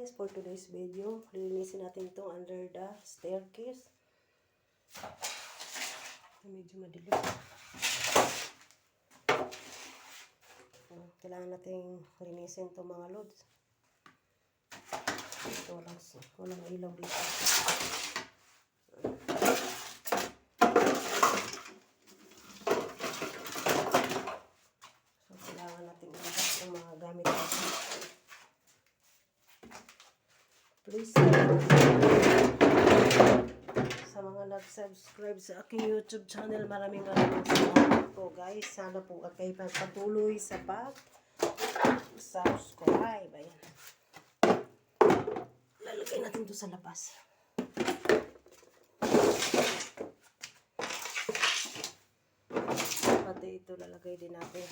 guys, for today's video, lilinisin natin itong under the staircase. Medyo madilim. Kailangan natin linisin itong mga loads. Ito walang ilaw dito. So, kailangan natin ilabas itong mga gamit natin. Please, sa mga nag-subscribe sa aking YouTube channel, maraming salamat po guys. Sana po kayo patuloy sa pag-subscribe. Ayan. Lalagay natin ito sa labas. Pati ito lalagay din natin.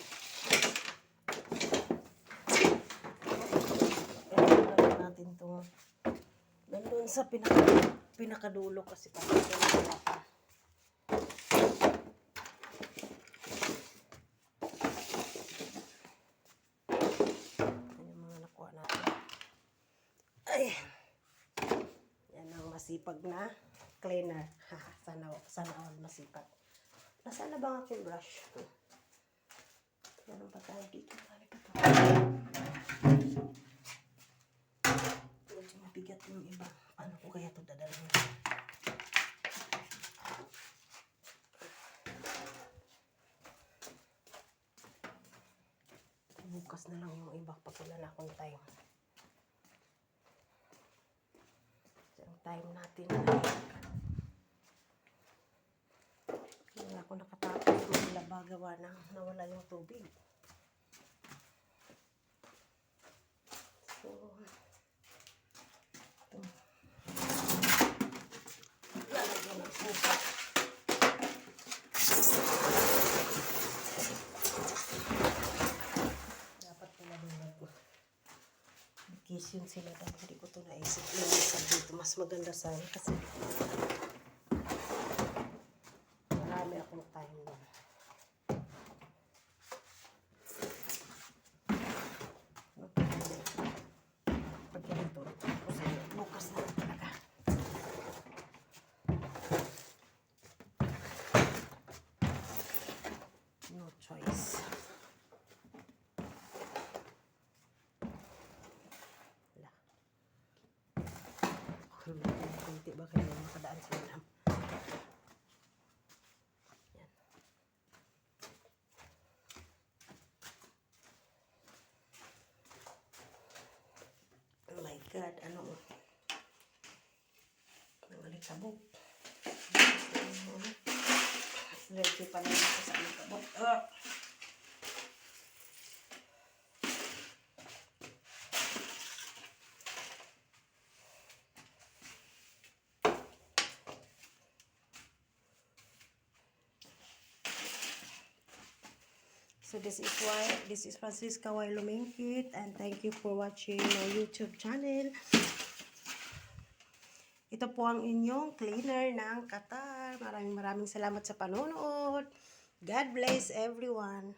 Lalagay natin ito. Nandun sa pinakadulo kasi parang ito naglapan. Yan yung mga nakuha natin. Ay! Yan ang masipag na cleaner. Sana all masipag. Nasaan na ba ang aking brush? Meron pa tayo dito. Marami pa tayo. Medyo mabigat yung iba. Paano ko kaya ito dadalhin? Bukas na lang yung iba pag wala na akong time. Yung time natin na kaya ako nakatapos maglaba gawa na nawala yung tubig. So, lalagyan ng suka. Dapat pala vacation sila dahil hindi ko ito naisip linisan dito. Mas maganda sana kasi marami akong time doon. Pag ganito kasi bukas na lang talaga. No choice. Kunti ba kayo makadaan sa ulam? Yan. Oh my God, ano? Alikabok. Ready pa lang ako sa alikabok. So this is Francisca Y. Lumingkit, and thank you for watching my YouTube channel. Ito po ang inyong cleaner ng Qatar. Maraming salamat sa panonood. God bless everyone.